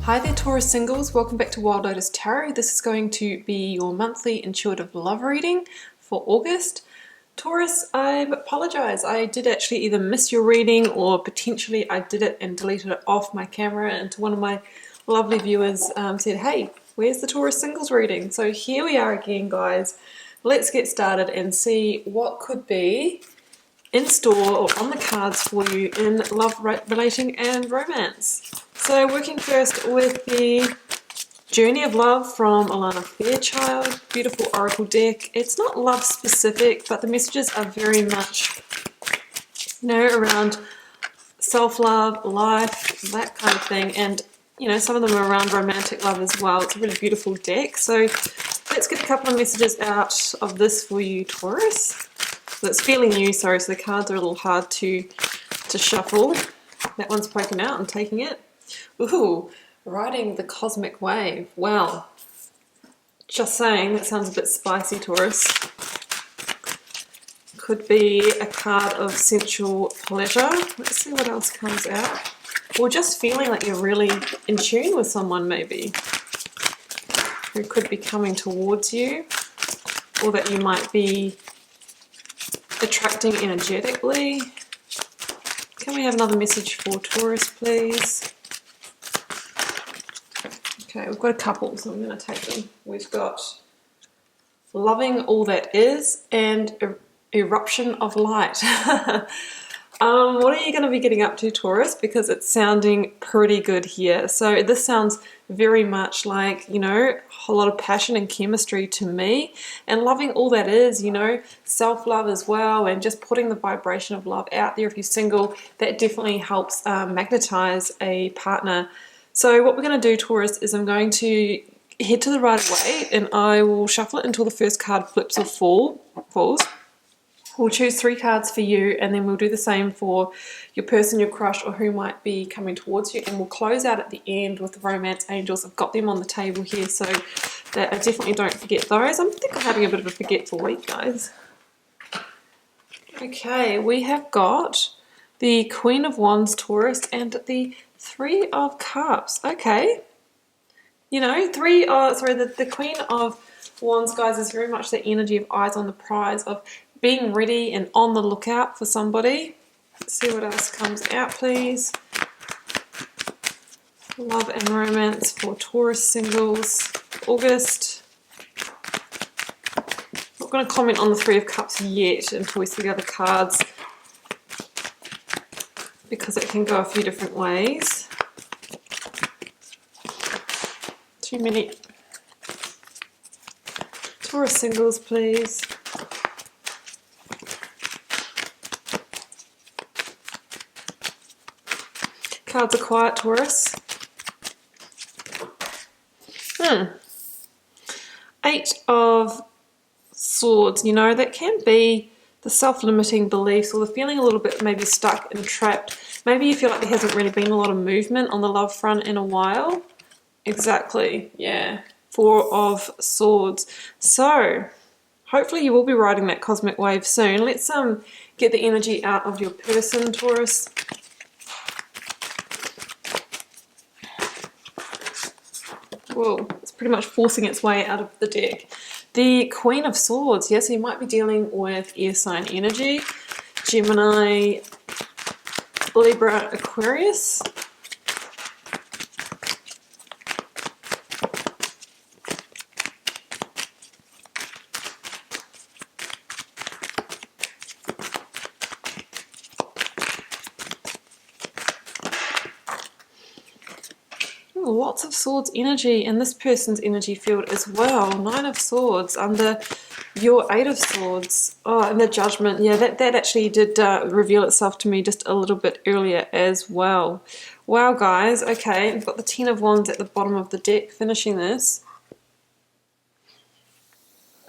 Hi there Taurus singles, welcome back to Wild Lotus Tarot. This is going to be your monthly intuitive love reading for August. Taurus, I apologize. I did actually either miss your reading or potentially I did it and deleted it off my camera, and to one of my lovely viewers said, hey, where's the Taurus singles reading? So here we are again, guys. Let's get started and see what could be in store or on the cards for you in love, relating and romance. So working first with the Journey of Love from Alana Fairchild, beautiful oracle deck. It's not love specific, but the messages are very much, around self-love, life, that kind of thing, and some of them are around romantic love as well. It's a really beautiful deck. So let's get a couple of messages out of this for you, Taurus. So it's fairly new, sorry, so the cards are a little hard to shuffle. That one's poking out and taking it. Ooh, riding the cosmic wave. Well, just saying, that sounds a bit spicy, Taurus. Could be a card of sensual pleasure. Let's see what else comes out. Or just feeling like you're really in tune with someone, maybe, who could be coming towards you, or that you might be attracting energetically. Can we have another message for Taurus, please? Okay, we've got a couple, so I'm going to take them. We've got loving all that is and eruption of light. What are you going to be getting up to, Taurus? Because it's sounding pretty good here. So this sounds very much like, a whole lot of passion and chemistry to me. And loving all that is, self-love as well, and just putting the vibration of love out there. If you're single, that definitely helps magnetize a partner. So what we're going to do, Taurus, is I'm going to head to the right away and I will shuffle it until the first card flips or falls. We'll choose 3 cards for you, and then we'll do the same for your person, your crush, or who might be coming towards you. And we'll close out at the end with the romance angels. I've got them on the table here so that I definitely don't forget those. I think I'm having a bit of a forgetful week, guys. Okay, we have got the Queen of Wands, Taurus, and the 3 of Cups. Okay. The Queen of Wands, guys, is very much the energy of eyes on the prize, of being ready and on the lookout for somebody. Let's see what else comes out, please. Love and romance for Taurus singles, August. Not going to comment on the 3 of Cups yet until we see the other cards, because it can go a few different ways. Too many. Taurus singles, please. Cards are quiet, Taurus. 8 of Swords, that can be the self-limiting beliefs, or the feeling a little bit maybe stuck and trapped. Maybe you feel like there hasn't really been a lot of movement on the love front in a while. Exactly, yeah. 4 of Swords. So, hopefully you will be riding that cosmic wave soon. Let's get the energy out of your person, Taurus. Whoa, it's pretty much forcing its way out of the deck. The Queen of Swords, yes, you might be dealing with air sign energy. Gemini, Libra, Aquarius. Lots of Swords energy in this person's energy field as well. 9 of Swords under your 8 of Swords. Oh, and the Judgment. Yeah, that actually did reveal itself to me just a little bit earlier as well. Wow, guys. Okay, I've got the 10 of Wands at the bottom of the deck finishing this.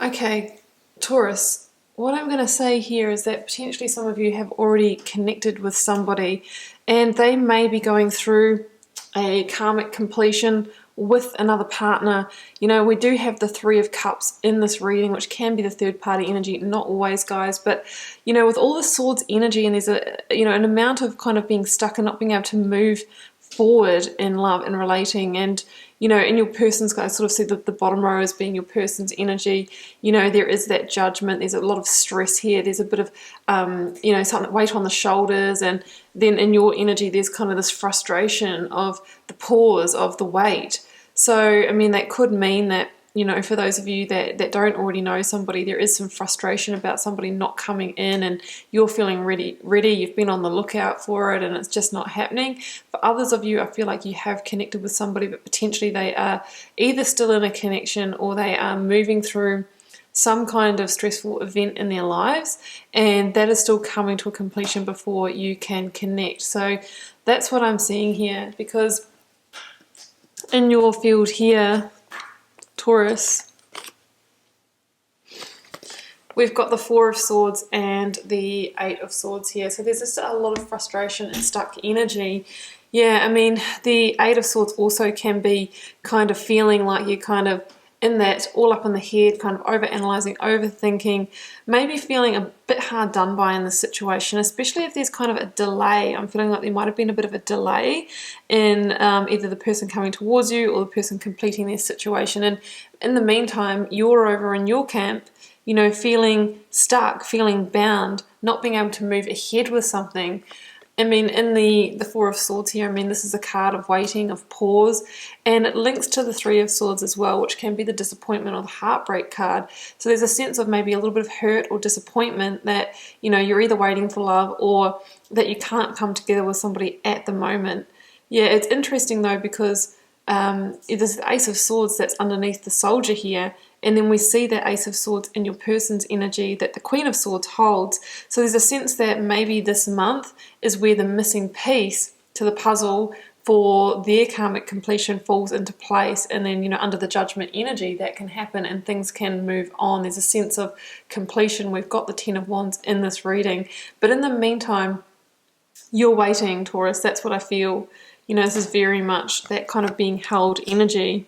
Okay, Taurus. What I'm going to say here is that potentially some of you have already connected with somebody, and they may be going through a karmic completion with another partner. We do have the 3 of Cups in this reading, which can be the third party energy. Not always, guys, but with all the Swords energy, and there's an amount of kind of being stuck and not being able to move forward in love and relating. And you know, in your person's, I sort of see the bottom row as being your person's energy. You know, there is that judgment, there's a lot of stress here, there's a bit of you know, something, weight on the shoulders. And then in your energy there's kind of this frustration of the pause, of the weight. So I mean, that could mean that, you know, for those of you that don't already know somebody, there is some frustration about somebody not coming in, and you're feeling ready, you've been on the lookout for it and it's just not happening. For others of you, I feel like you have connected with somebody, but potentially they are either still in a connection or they are moving through some kind of stressful event in their lives, and that is still coming to a completion before you can connect. So that's what I'm seeing here, because in your field here, Taurus, we've got the Four of Swords and the Eight of Swords here. So there's just a lot of frustration and stuck energy. Yeah, I mean, the Eight of Swords also can be kind of feeling like you're kind of in that all up in the head, kind of over-analyzing, overthinking, maybe feeling a bit hard done by in the situation, especially if there's kind of a delay. I'm feeling like there might have been a bit of a delay in either the person coming towards you or the person completing their situation. And in the meantime, you're over in your camp, you know, feeling stuck, feeling bound, not being able to move ahead with something. I mean, in the Four of Swords here, I mean, this is a card of waiting, of pause, and it links to the Three of Swords as well, which can be the disappointment or the heartbreak card. So there's a sense of maybe a little bit of hurt or disappointment that, you know, you're either waiting for love or that you can't come together with somebody at the moment. Yeah, it's interesting though, because there's the Ace of Swords that's underneath the Soldier here, and then we see that Ace of Swords in your person's energy that the Queen of Swords holds. So there's a sense that maybe this month is where the missing piece to the puzzle for their karmic completion falls into place, and then, you know, under the Judgment energy that can happen and things can move on. There's a sense of completion. We've got the Ten of Wands in this reading, but in the meantime, you're waiting, Taurus. That's what I feel. You know, this is very much that kind of being held energy.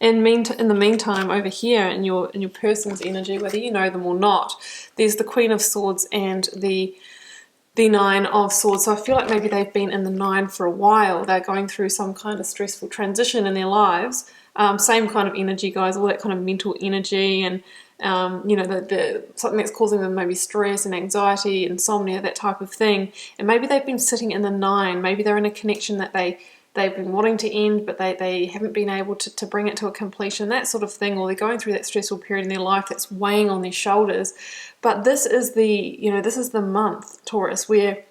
And in the meantime, over here in your person's energy, whether you know them or not, there's the Queen of Swords and the Nine of Swords. So I feel like maybe they've been in the Nine for a while. They're going through some kind of stressful transition in their lives. Same kind of energy, guys, all that kind of mental energy, and you know, the something that's causing them maybe stress and anxiety, insomnia, that type of thing. And maybe they've been sitting in the Nine. Maybe they're in a connection that they've been wanting to end, but they haven't been able to bring it to a completion, that sort of thing, or they're going through that stressful period in their life that's weighing on their shoulders. But this is the month, Taurus, where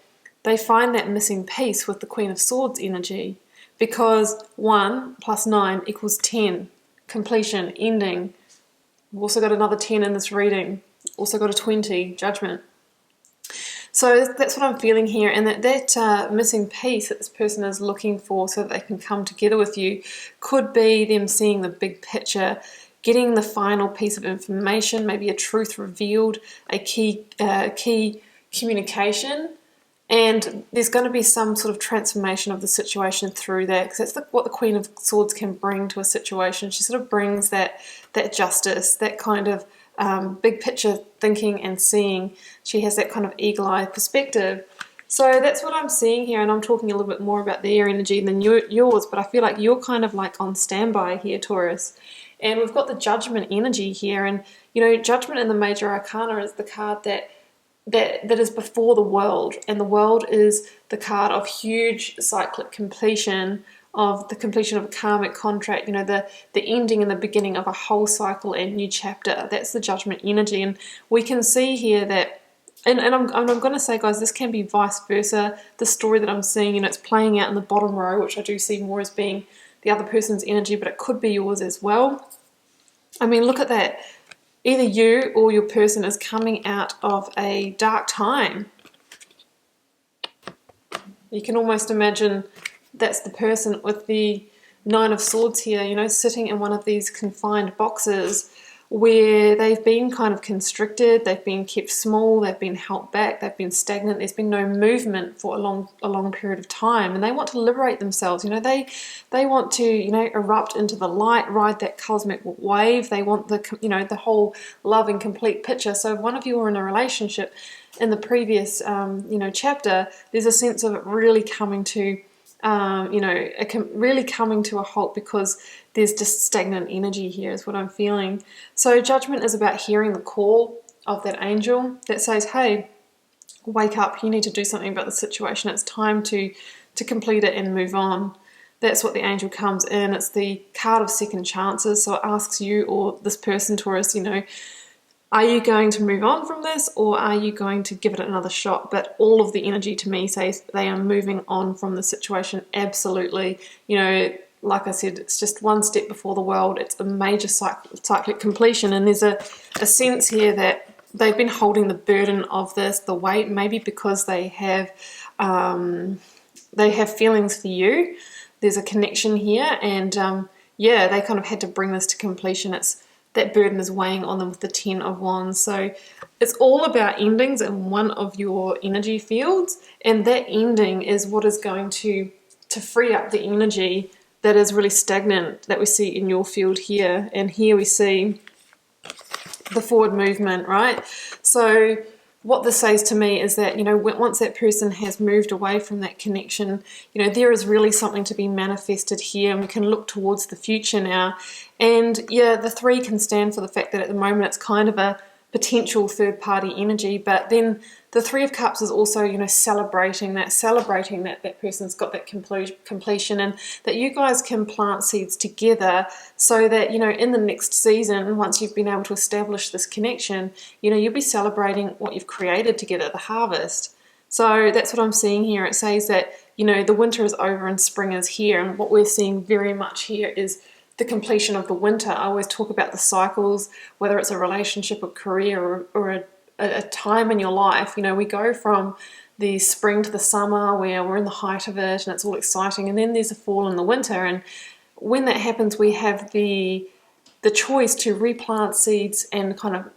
they find that missing piece with the Queen of Swords energy, because 1 + 9 = 10, completion, ending. We've also got another 10 in this reading, also got a 20, judgment. So that's what I'm feeling here, and that missing piece that this person is looking for so that they can come together with you could be them seeing the big picture, getting the final piece of information, maybe a truth revealed, a key communication, and there's going to be some sort of transformation of the situation through that, because that's what the Queen of Swords can bring to a situation. She sort of brings that justice, that kind of big picture thinking and seeing. She has that kind of eagle-eye perspective. So that's what I'm seeing here, and I'm talking a little bit more about their energy than yours, but I feel like you're kind of like on standby here, Taurus. And we've got the Judgment energy here, and you know, Judgment in the Major Arcana is the card that is before the World, and the World is the card of huge cyclic completion, of the completion of a karmic contract, you know, the ending and the beginning of a whole cycle and new chapter. That's the Judgment energy. And we can see here that, and I'm going to say, guys, this can be vice versa. The story that I'm seeing, you know, it's playing out in the bottom row, which I do see more as being the other person's energy, but it could be yours as well. I mean, look at that. Either you or your person is coming out of a dark time. You can almost imagine that's the person with the Nine of Swords here, you know, sitting in one of these confined boxes where they've been kind of constricted, they've been kept small, they've been held back, they've been stagnant, there's been no movement for a long period of time, and they want to liberate themselves. They want to, erupt into the light, ride that cosmic wave. They want the whole love and complete picture. So if one of you are in a relationship, in the previous chapter, there's a sense of it really coming to really coming to a halt, because there's just stagnant energy here is what I'm feeling. So judgment is about hearing the call of that angel that says, hey, wake up, you need to do something about the situation. It's time to complete it and move on. That's what the angel comes in. It's the card of second chances. So it asks you or this person, Taurus, are you going to move on from this, or are you going to give it another shot? But all of the energy to me says they are moving on from the situation. Absolutely. Like I said, it's just one step before the world. It's a major cyclic completion. And there's a sense here that they've been holding the burden of this, the weight, maybe because they have feelings for you. There's a connection here. And they kind of had to bring this to completion. That burden is weighing on them with the 10 of Wands. So it's all about endings in one of your energy fields, and that ending is what is going to free up the energy that is really stagnant that we see in your field here. And here we see the forward movement, right? So what this says to me is that, once that person has moved away from that connection, there is really something to be manifested here, and we can look towards the future now. And the 3 can stand for the fact that at the moment it's kind of a potential third-party energy, but then the 3 of Cups is also, celebrating that person's got that completion, and that you guys can plant seeds together so that, in the next season, once you've been able to establish this connection, you'll be celebrating what you've created together, the harvest. So that's what I'm seeing here. It says that, the winter is over and spring is here, and what we're seeing very much here is the completion of the winter. I always talk about the cycles, whether it's a relationship or career or a time in your life. We go from the spring to the summer where we're in the height of it and it's all exciting, and then there's a fall in the winter, and when that happens we have the choice to replant seeds and kind of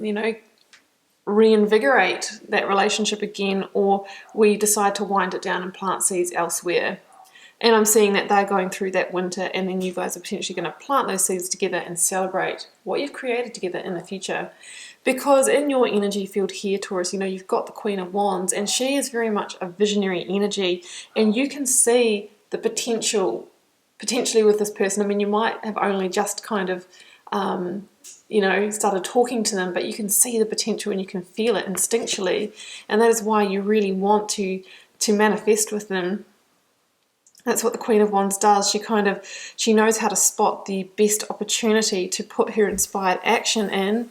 reinvigorate that relationship again, or we decide to wind it down and plant seeds elsewhere. And I'm seeing that they're going through that winter, and then you guys are potentially going to plant those seeds together and celebrate what you've created together in the future. Because in your energy field here, Taurus, you've got the Queen of Wands, and she is very much a visionary energy, and you can see the potentially with this person. I mean, you might have only just kind of, started talking to them, but you can see the potential and you can feel it instinctually, and that is why you really want to manifest with them. That's what the Queen of Wands does. She knows how to spot the best opportunity to put her inspired action in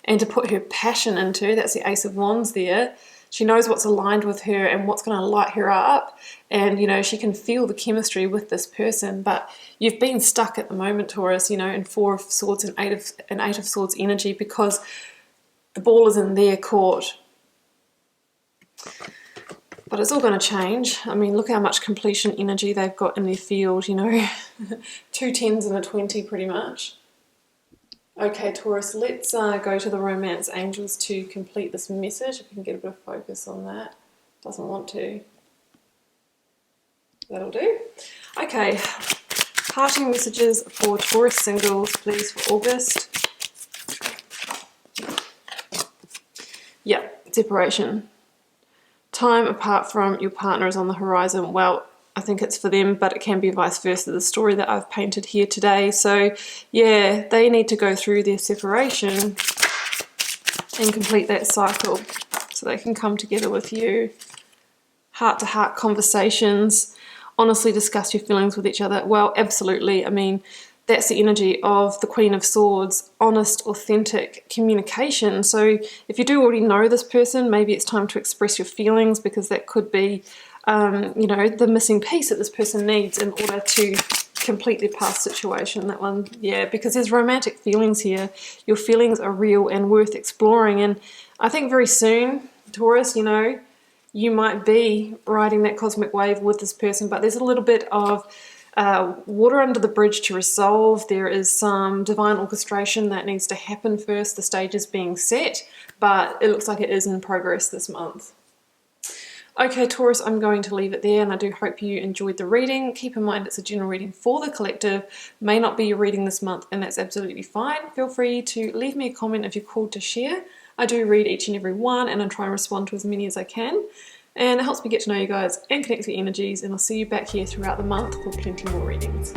and to put her passion into. That's the Ace of Wands there. She knows what's aligned with her and what's going to light her up. And, she can feel the chemistry with this person. But you've been stuck at the moment, Taurus, in 4 of Swords and 8 of Swords energy, because the ball is in their court. But it's all going to change. I mean, look how much completion energy they've got in their field, 2 10s and a 20 pretty much. Okay, Taurus, let's go to the romance angels to complete this message. If we can get a bit of focus on that. Doesn't want to. That'll do. Okay, parting messages for Taurus singles, please, for August. Yeah, separation. Time apart from your partner is on the horizon. Well, I think it's for them, but it can be vice versa, the story that I've painted here today. So, yeah, they need to go through their separation and complete that cycle so they can come together with you. Heart-to-heart conversations, honestly discuss your feelings with each other. Well, absolutely. I mean, that's the energy of the Queen of Swords, honest, authentic communication. So if you do already know this person, maybe it's time to express your feelings, because that could be, the missing piece that this person needs in order to complete their past situation. That one, yeah, because there's romantic feelings here. Your feelings are real and worth exploring. And I think very soon, Taurus, you might be riding that cosmic wave with this person, but there's a little bit of water under the bridge to resolve. There is some divine orchestration that needs to happen first. The stage is being set, but it looks like it is in progress this month. Okay, Taurus, I'm going to leave it there, and I do hope you enjoyed the reading. Keep in mind it's a general reading for the collective. May not be your reading this month, and that's absolutely fine. Feel free to leave me a comment if you're called to share. I do read each and every one, and I try and respond to as many as I can. And it helps me get to know you guys and connect the energies, and I'll see you back here throughout the month for plenty more readings.